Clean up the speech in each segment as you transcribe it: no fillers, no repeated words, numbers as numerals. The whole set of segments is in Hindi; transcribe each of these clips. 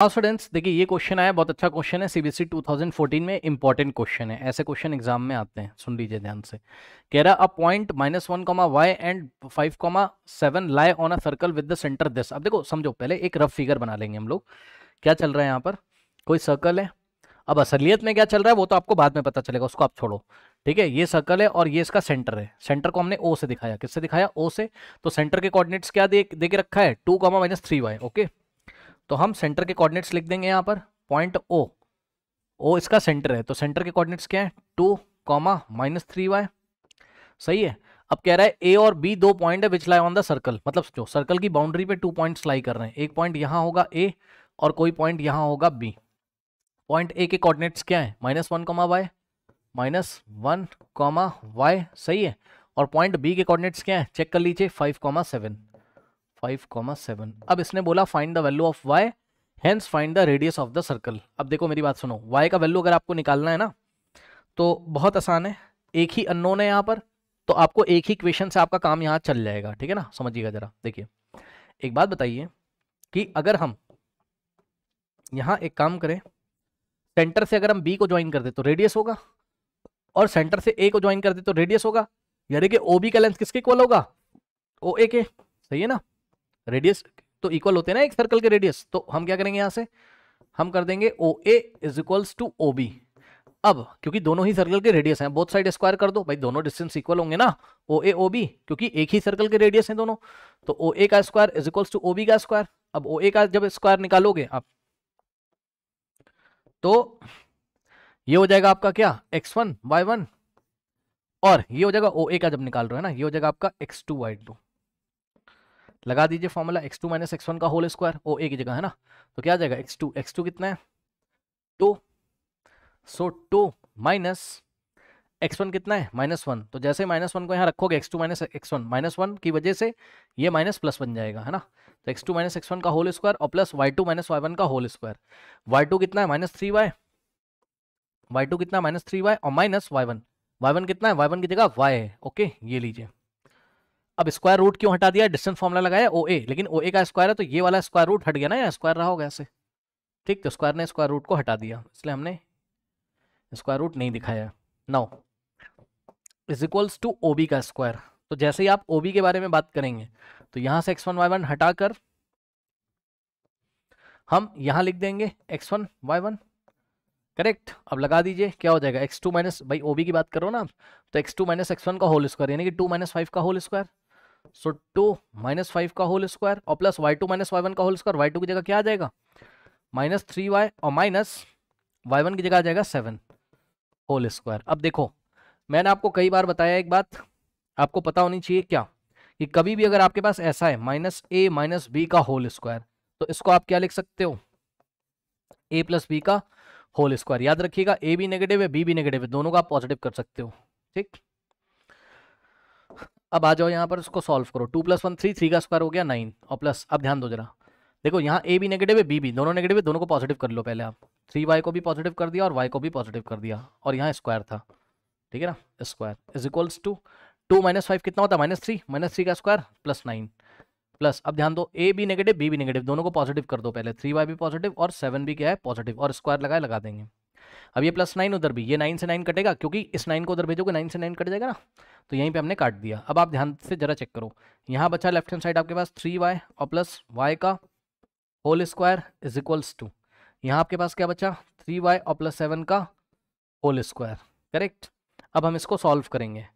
हाँ स्टूडेंट्स, देखिए ये क्वेश्चन आया, बहुत अच्छा क्वेश्चन है। सीबीएसई 2014 में इंपॉर्टेंट क्वेश्चन है। ऐसे क्वेश्चन एग्जाम में आते हैं, सुन लीजिए ध्यान से। कह रहा a point -1, y and 5, 7 lie on a circle with the centre this. अब देखो समझो, पहले एक रफ फिगर बना लेंगे हम लोग। क्या चल रहा है यहाँ पर? कोई सर्कल है। अब असलियत में क्या चल रहा है वो तो आपको बाद में पता चलेगा, उसको आप छोड़ो। ठीक है, ये सर्कल है और ये इसका सेंटर है। सेंटर को हमने ओ से दिखाया। किससे दिखाया? ओ से। तो सेंटर के कोऑर्डिनेट्स क्या दे के रखा है? 2, -3y। ओके, तो हम सेंटर के कोऑर्डिनेट्स लिख देंगे यहाँ पर। पॉइंट ओ, ओ इसका सेंटर है, तो सेंटर के कोऑर्डिनेट्स क्या है? 2, -3y। सही है। अब कह रहा है ए और बी दो पॉइंट है विच लाई ऑन द सर्कल, मतलब जो सर्कल की बाउंड्री पे 2 पॉइंट्स लाई कर रहे हैं। एक पॉइंट यहाँ होगा ए और कोई पॉइंट यहाँ होगा बी। पॉइंट ए के कोऑर्डिनेट्स क्या है? -1, y, सही है। और पॉइंट बी के कोऑर्डिनेट्स क्या है? चेक कर लीजिए, 5, 7। अब इसने बोला find the value of y, hence find the radius of the circle. अब देखो मेरी बात सुनो, y का वैल्यू अगर आपको निकालना है ना तो बहुत आसान है। एक ही अननोन है यहाँ पर, तो आपको एक ही इक्वेशन से आपका काम यहाँ चल जाएगा। ठीक है ना, समझिएगा जरा। देखिए एक बात बताइए कि अगर हम यहाँ एक काम करें, सेंटर से अगर हम b को ज्वाइन कर दे तो रेडियस होगा, और सेंटर से a को ज्वाइन कर दे तो रेडियस होगा। यानी कि OB का लेंथ किसके इक्वल होगा? OA के। सही है ना, रेडियस तो इक्वल होते हैं ना एक सर्कल के रेडियस। तो हम क्या करेंगे, यहाँ से हम कर देंगे OA is equals to OB। अब क्योंकि दोनों ही सर्कल के रेडियस हैं, बोथ साइड स्क्वायर कर दो भाई, दोनों डिस्टेंस इक्वल होंगे ना, OA OB, क्योंकि एक ही सर्कल के रेडियस हैं दोनों। तो OA का square is equals to OB का स्क्वायर। अब OA का जब स्क्वायर निकालोगे आप, तो ये हो जाएगा आपका क्या? x1 y1, और ये हो जाएगा OA का जब निकाल रहे हो ना, ये हो जाएगा आपका x2 y2। लगा दीजिए फॉर्मूला, x2 - x1 का होल स्क्वायर, OA की जगह है ना। तो क्या आ जाएगा? x2 कितना है? 2। सो 2 माइनस x1 कितना है? -1। तो जैसे -1 को यहाँ रखोगे, x2 - x1, -1 की वजह से ये माइनस प्लस बन जाएगा, है ना। तो x2 - x1 का होल स्क्वायर और प्लस y2 - y1 का होल स्क्वायर। y2 कितना है? -3y। y2 कितना है? -3y और माइनस y1। y1 कितना है? y1 की जगह y है। ओके, ये लीजिए। अब स्क्वायर रूट क्यों हटा दिया? डिस्टेंस फॉर्मूला लगाया OA, लेकिन OA का स्क्वायर है तो ये वाला स्क्वायर रूट हट गया ना, या स्क्वायर रहा होगा ऐसे। ठीक, तो स्क्वायर ने स्क्वायर रूट को हटा दिया, इसलिए हमने स्क्वायर रूट नहीं दिखाया। Now is equals to OB का स्क्वायर। तो जैसे ही आप OB के बारे में बात करेंगे तो यहां से x1 y1 हटाकर हम यहां लिख देंगे x1 y1। करेक्ट। अब लगा दीजिए, क्या हो जाएगा? x2 माइनस, भाई OB की बात करो ना आप, तो x2 - x1 का होल स्क्वायर, यानी कि 2 - 5 का होल स्क्वायर। सो 2 - 5 का होल स्क्वायर और प्लस y2 - y1 का होल स्क्वायर। y2 की जगह क्या आ जाएगा? -3y और माइनस y1 की जगह आ जाएगा 7 होल स्क्वायर। अब देखो, मैंने आपको कई बार बताया एक बात, आपको पता होनी चाहिए क्या, कि कभी भी अगर आपके पास ऐसा है -a - b का होल स्क्वायर, तो इसको आप क्या लिख सकते हो? a + b का होल स्क्वायर। याद रखिएगा, a भी नेगेटिव है, b भी नेगेटिव है, दोनों का आप पॉजिटिव कर सकते हो। ठीक, अब आ जाओ यहाँ पर, इसको सॉल्व करो। 2 + 1 3, 3 का स्क्वायर हो गया 9, और प्लस, अब ध्यान दो जरा, देखो यहाँ a भी नेगेटिव है, b भी, दोनों नेगेटिव है, दोनों को पॉजिटिव कर लो पहले आप। 3y को भी पॉजिटिव कर दिया और y को भी पॉजिटिव कर दिया, और यहाँ स्क्वायर था। ठीक है ना, स्क्वायर इज इक्वल्स टू 2 - 5 कितना होता है? -3 का स्क्वायर प्लस 9 प्लस, अब ध्यान दो, a भी नेगेटिव b भी नेगेटिव, दोनों को पॉजिटिव कर दो पहले। 3y भी पॉजिटिव और 7 भी क्या है? पॉजिटिव, और स्क्वायर लगाए लगा देंगे। अब ये +9 उधर भी, ये 9 से 9 कटेगा, क्योंकि इस 9 को उधर भेजोगे 9 से 9 कट जाएगा ना, तो यहीं पे हमने काट दिया। अब आप ध्यान से जरा चेक करो, यहाँ बचा लेफ्ट हैंड साइड आपके पास 3y और प्लस y का whole square is equals to, यहाँ आपके पास क्या बचा? 3y और प्लस 7 का होल स्क्वायर। करेक्ट। अब हम इसको सॉल्व करेंगे,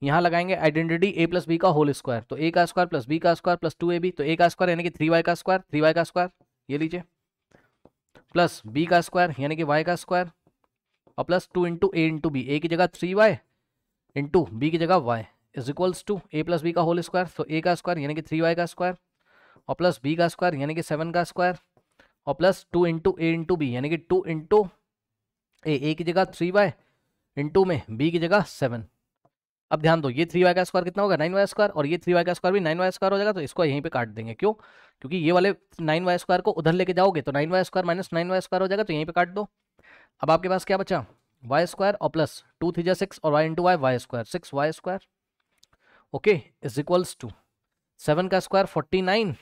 यहाँ लगाएंगे आइडेंटिटी a + b का होल स्क्वायर, तो a का स्क्वायर प्लस b का स्क्वायर प्लस 2ab, तो a का स्क्वायर यानी कि 3y का स्क्वायर, 3y का स्क्वायर ये लीजिए, प्लस b का स्क्वायर यानी कि y का स्क्वायर, और प्लस 2 × a × b, a की जगह 3y इंटू b की जगह y is equals to a + b का होल स्क्वायर, तो a का स्क्वायर यानी कि 3y का स्क्वायर, और प्लस b का स्क्वायर यानी कि 7 का स्क्वायर, और प्लस 2 × a × b यानी कि 2 × a की जगह 3y इंटू में b की जगह 7। अब ध्यान दो, ये 3y का स्क्वायर कितना होगा? 9y स्क्वायर, और ये 3y का स्क्वायर भी 9y स्क्वायर हो जाएगा, तो इसको यहीं पे काट देंगे। क्यों? क्योंकि ये वाले 9y स्क्वायर को उधर लेके जाओगे तो 9y square minus 9y square हो जाएगा, तो यहीं पे काट दो। अब आपके पास क्या बचा? y स्क्वायर और प्लस 2 3 6 और y into y square 6y square. Okay, is equals to 7 का स्क्वायर 49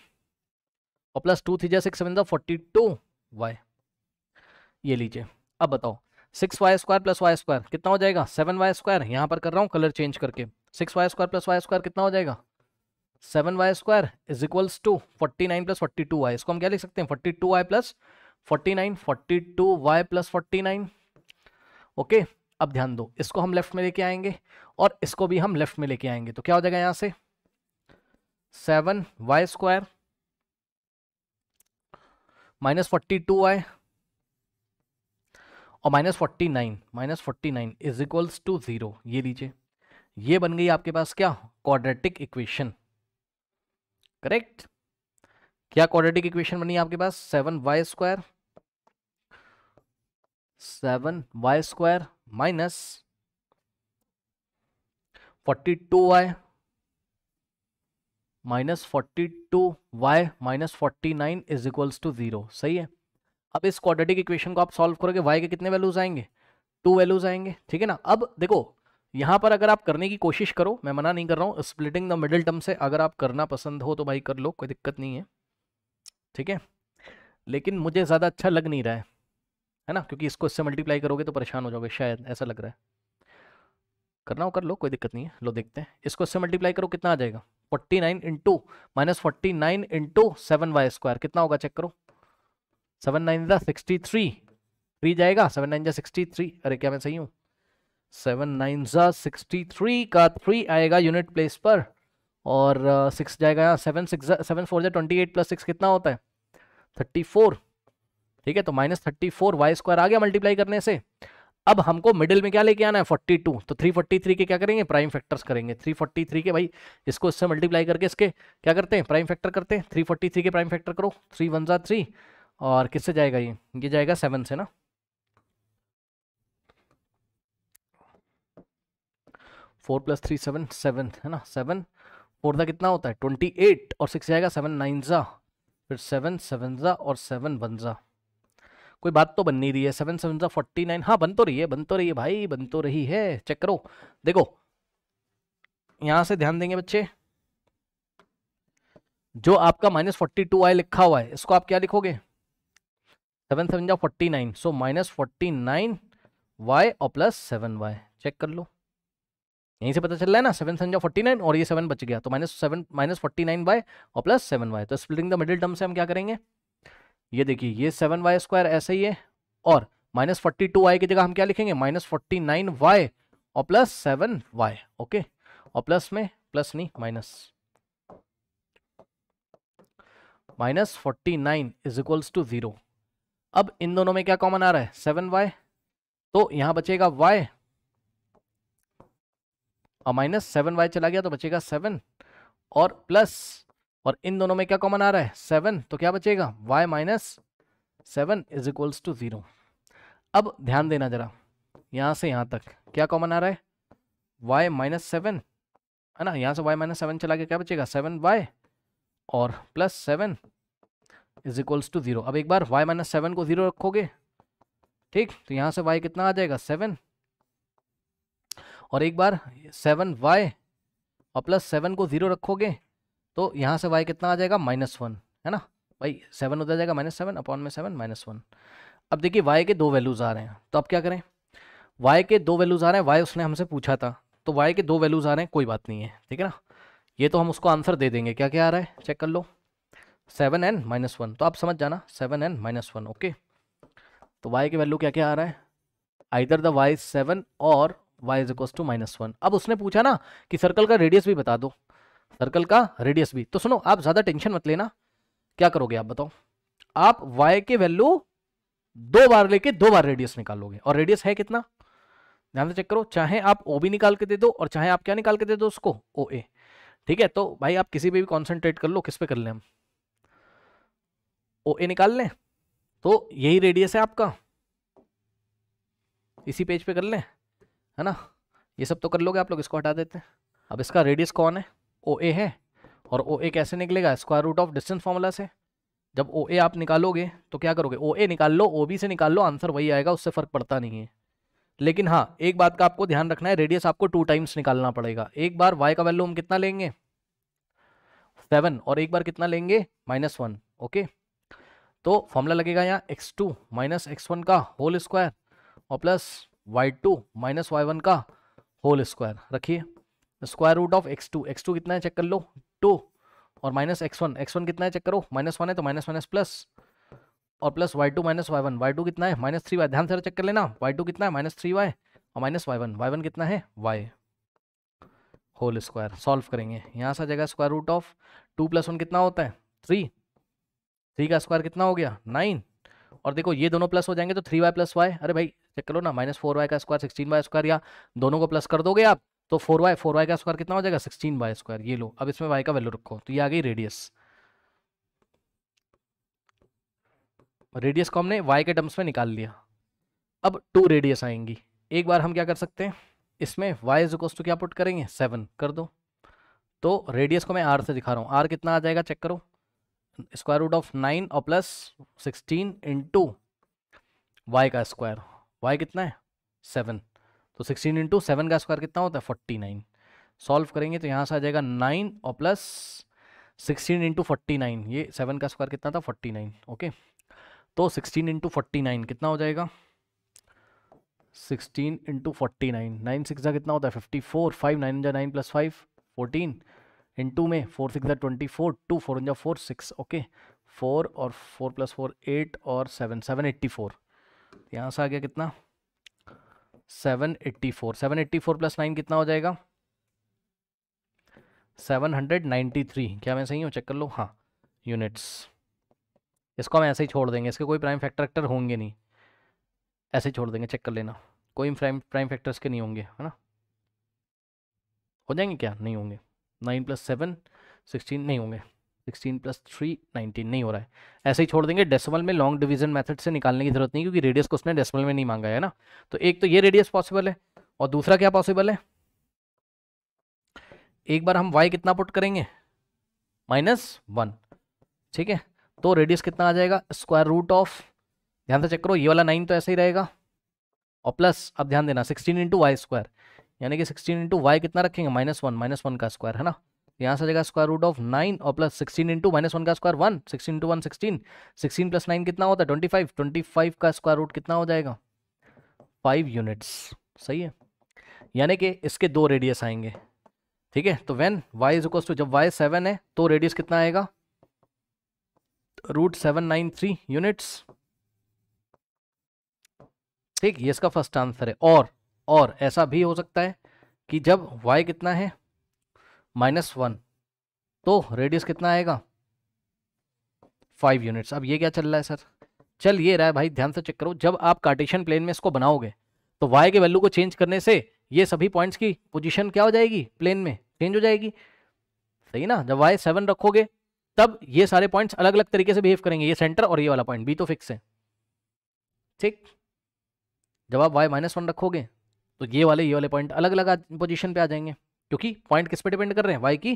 और प्लस 2 3 6 7 42, y, ये लीजिए। अब बताओ 6y² प्लस y² कितना हो जाएगा? 7y²। यहाँ पर कर रहा हूँ कलर चेंज करके। 6y² प्लस y² कितना हो जाएगा? 7y² is equals to 49 plus 42y। इसको हम क्या लिख सकते हैं? 42y plus 49, 42y plus 49। Okay, अब ध्यान दो, इसको हम लेफ्ट में लेके आएंगे और इसको भी हम लेफ्ट में लेके आएंगे, तो क्या हो जाएगा यहाँ से? 7y² माइनस 42y और माइनस 49 इज इक्वल्स टू 0। ये लीजिए, ये बन गई आपके पास क्या? Quadratic equation. करेक्ट। क्या क्वाड्रेटिक इक्वेशन बनी आपके पास? 7y² minus 42y minus 42y minus 49 is equals to 0। सही है। अब इस क्वाड्रेटिक इक्वेशन को आप सॉल्व करोगे, y के कितने वैल्यूज आएंगे? 2 वैल्यूज आएंगे। ठीक है ना। अब देखो यहाँ पर अगर आप करने की कोशिश करो, मैं मना नहीं कर रहा हूँ, स्प्लिटिंग द मिडिल टर्म से अगर आप करना पसंद हो तो भाई कर लो, कोई दिक्कत नहीं है। ठीक है, लेकिन मुझे ज़्यादा अच्छा लग नहीं रहा है ना, क्योंकि इसको इससे मल्टीप्लाई करोगे तो परेशान हो जाओगे, शायद ऐसा लग रहा है। करना हो कर लो, कोई दिक्कत नहीं है। लो देखते हैं, इसको इससे मल्टीप्लाई करो कितना आ जाएगा? 49 इंटू माइनस 49 इंटू 7y² कितना होगा? चेक करो। 7 9 जा 63, 3 जाएगा। 7 9 जा 63, अरे क्या मैं सही हूँ? 7 9 जा 63 का 3 आएगा यूनिट प्लेस पर, और 6 जाएगा यहाँ। 7 4 जा 28 प्लस 6 कितना होता है? 34। ठीक है, तो माइनस 34y² आ गया मल्टीप्लाई करने से। अब हमको मिडिल में क्या लेके आना है? 42। तो 343 के क्या करेंगे? प्राइम फैक्टर्स करेंगे। 343 के भाई इसको इससे मल्टीप्लाई करके इसके क्या करते हैं? प्राइम फैक्टर करते हैं। 343 के प्राइम फैक्टर करो, 3 1 जा 3, और किससे जाएगा ये जाएगा 7 से ना। 4 + 3 7 7 है ना। 7 4 दा कितना होता है? 28, और 6 जाएगा। 7 9 जा, फिर 7 7 जा, और 7 1 जा। कोई बात तो बन नहीं रही है। 7 7 जा 49, हाँ बन तो रही है, बन तो रही है भाई, बन तो रही है। चेक करो, देखो यहां से ध्यान देंगे बच्चे, जो आपका माइनस 42y लिखा हुआ है इसको आप क्या लिखोगे? 7 7 जा 49, सो माइनस 49y और प्लस 7y। चेक कर लो, यहीं से पता चल रहा है ना। 7 7 जा 49 और ये 7 बच गया, तो माइनस 49y और प्लस 7y। तो स्प्लिटिंग द मिडिल टर्म से हम क्या करेंगे? ये देखिए, ये 7y² ऐसे ही है, और माइनस 42y की जगह हम क्या लिखेंगे? माइनस 49y और प्लस 7y। ओके, और प्लस में प्लस नहीं minus, minus 49 is equals to 0। अब इन दोनों में क्या कॉमन आ रहा है? 7y, तो यहां बचेगा y, और माइनस 7y चला गया तो बचेगा 7, और प्लस, और इन दोनों में क्या कॉमन आ रहा है? 7, तो क्या बचेगा? y minus 7 is equals to 0। अब ध्यान देना जरा, यहां से यहां तक क्या कॉमन आ रहा है? y माइनस 7 है ना। यहां से y माइनस 7 चला गया, क्या बचेगा? 7y और प्लस 7 इज इक्वल्स टू 0। अब एक बार y माइनस 7 को 0 रखोगे, ठीक, तो यहां से y कितना आ जाएगा? 7, और एक बार 7y और प्लस 7 को 0 रखोगे तो यहाँ से y कितना आ जाएगा? -1 है ना भाई। 7 उधर जाएगा, -7 अपॉन में 7 -1। अब देखिए y के 2 वैल्यूज आ रहे हैं, तो अब क्या करें? y के 2 वैल्यूज आ रहे हैं, y उसने हमसे पूछा था, तो y के 2 वैल्यूज आ रहे हैं, कोई बात नहीं है, ठीक है ना। ये तो हम उसको आंसर दे देंगे। क्या क्या आ रहा है चेक कर लो। 7n -1, तो आप समझ जाना 7n -1। ओके, तो y की वैल्यू क्या क्या आ रहा है? आइदर द y 7 और y इज इक्वल टू -1। अब उसने पूछा ना कि सर्कल का रेडियस भी बता दो, सर्कल का रेडियस भी। तो सुनो, आप ज्यादा टेंशन मत लेना। क्या करोगे आप बताओ? आप y के वैल्यू 2 बार लेके 2 बार रेडियस निकालोगे, और रेडियस है कितना? ध्यान से चेक करो, चाहे आप OB निकाल के दे दो और चाहे आप क्या निकाल के दे दो उसको, OA। ठीक है, तो भाई आप किसी पे भी कॉन्सेंट्रेट कर लो। किस पे कर लें हम? OA निकाल लें, तो यही रेडियस है आपका, इसी पेज पे कर लें, है ना। ये सब तो कर लोगे आप लोग, इसको हटा देते हैं। अब इसका रेडियस कौन है? OA है, और OA कैसे निकलेगा? Square root of distance formula से। जब OA आप निकालोगे तो क्या करोगे? OA निकाल लो, OB से निकाल लो, आंसर वही आएगा, उससे फर्क पड़ता नहीं है। लेकिन हाँ, एक बात का आपको ध्यान रखना है, रेडियस आपको 2 टाइम्स निकालना पड़ेगा। एक बार y का वैल्यू हम कितना लेंगे? 7, और एक बार कितना लेंगे? -1। ओके, तो फॉर्मूला लगेगा यहाँ x2 माइनस x1 का होल स्क्वायर और प्लस y2 माइनस y1 का होल स्क्वायर। रखिए स्क्वायर रूट ऑफ x2 कितना है चेक कर लो 2 और माइनस x1 कितना है चेक करो -1 है तो माइनस प्लस और प्लस y2 माइनस y1 कितना है -3y। ध्यान से चेक कर लेना y2 कितना है -3y और माइनस y1 कितना है y होल स्क्वायर। सॉल्व करेंगे यहाँ से आ जाएगा स्क्वायर रूट ऑफ 2 + 1 कितना होता है 3 का स्क्वायर कितना हो गया 9 और देखो ये दोनों प्लस हो जाएंगे तो 3y + y। अरे भाई चेक करो ना -4y का स्क्वायर 16y स्क्वायर, या दोनों को प्लस कर दोगे आप तो 4y का स्क्वायर कितना हो जाएगा 16y स्क्वायर। ये लो अब इसमें y का वैल्यू रखो तो ये आ गई रेडियस। रेडियस को हमने y के टर्म्स में निकाल लिया। अब 2 रेडियस आएंगी। एक बार हम क्या कर सकते हैं इसमें y = क्या पुट करेंगे 7 कर दो। तो रेडियस को मैं r से दिखा रहा हूँ। r कितना आ जाएगा चेक करो स्क्वायर रूट ऑफ 9 और प्लस 16 इंटू y का स्क्वायर। y कितना है 7 तो 16 इंटू 7 का स्क्वायर कितना होता है 49। सॉल्व करेंगे तो यहाँ से आ जाएगा 9 और प्लस 16 इंटू 49, ये 7 का स्क्वायर कितना था 49। ओके तो 16 इंटू 49 कितना हो जाएगा 16 इंटू 49, 9 6 जा कितना होता है 54, 5 9 जा 9 + 5 14 इंटू में 4 6 जा 24, 2 4 जा 4 6। ओके 4 और 4 + 4 8 और 7 784। यहाँ से आ गया कितना 784। 784 + 9 कितना हो जाएगा 793। क्या मैं सही हूँ चेक कर लो। हाँ यूनिट्स। इसको हम ऐसे ही छोड़ देंगे, इसके कोई प्राइम फैक्टर होंगे नहीं, ऐसे ही छोड़ देंगे। चेक कर लेना कोई प्राइम फैक्टर्स के नहीं होंगे है ना। हो जाएंगे क्या नहीं होंगे। 9 + 7 16 नहीं होंगे, 16 + 3 19 नहीं हो रहा है। ऐसे ही छोड़ देंगे। डेसिमल में लॉन्ग डिवीजन मेथड से निकालने की जरूरत नहीं क्योंकि रेडियस को उसने डेसिमल में नहीं मांगा है ना। तो एक तो ये रेडियस पॉसिबल है और दूसरा क्या पॉसिबल है एक बार हम y कितना पुट करेंगे -1। ठीक है तो रेडियस कितना आ जाएगा स्क्वायर रूट ऑफ, ध्यान से चेक करो ये वाला 9 तो ऐसे ही रहेगा और प्लस अब ध्यान देना 16 इंटू वाई स्क्वायर, यानी कि 16 इंटू वाई कितना रखेंगे -1 का स्क्वायर है ना। यहाँ से आ जाएगा स्क्वायर रूट ऑफ 9 और प्लस 16 इंटू -1 का स्क्वायर 1, 16 इंटू 1 16, 16 + 9 कितना होता है 25, 25 का स्क्वायर रूट कितना हो जाएगा 5 यूनिट्स। सही है यानी कि इसके 2 रेडियस आएंगे। ठीक है तो व्हेन y = जब y 7 है तो रेडियस कितना आएगा √793 यूनिट्स। ठीक ये इसका फर्स्ट आंसर है। और ऐसा भी हो सकता है कि जब y कितना है -1 तो रेडियस कितना आएगा 5 यूनिट्स। अब ये क्या चल रहा है सर, चल ये रहा है भाई, ध्यान से चेक करो। जब आप कार्टेशियन प्लेन में इसको बनाओगे तो y के वैल्यू को चेंज करने से ये सभी पॉइंट्स की पोजीशन क्या हो जाएगी प्लेन में चेंज हो जाएगी। सही ना, जब y 7 रखोगे तब ये सारे पॉइंट्स अलग अलग तरीके से बिहेव करेंगे, ये सेंटर और ये वाला पॉइंट भी तो फिक्स है। ठीक जब आप y -1 रखोगे तो ये वाले पॉइंट अलग अलग पोजीशन पे आ जाएंगे क्योंकि पॉइंट किस पे डिपेंड कर रहे हैं y की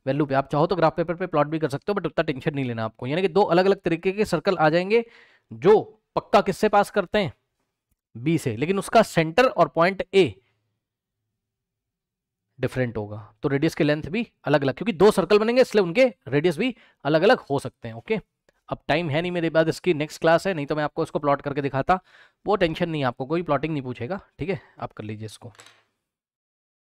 वैल्यू पे। आप चाहो तो ग्राफ पेपर पे प्लॉट भी कर सकते हो बट उतना टेंशन नहीं लेना आपको। यानी कि 2 अलग अलग तरीके के सर्कल आ जाएंगे जो पक्का किससे पास करते हैं b से, लेकिन उसका सेंटर और पॉइंट a डिफरेंट होगा तो रेडियस की लेंथ भी अलग अलग, क्योंकि 2 सर्कल बनेंगे इसलिए उनके रेडियस भी अलग अलग हो सकते हैं। ओके अब टाइम है नहीं मेरे बाद इसकी नेक्स्ट क्लास है, नहीं तो मैं आपको इसको प्लॉट करके दिखाता। वो टेंशन नहीं, आपको कोई प्लॉटिंग नहीं पूछेगा। ठीक है आप कर लीजिए इसको।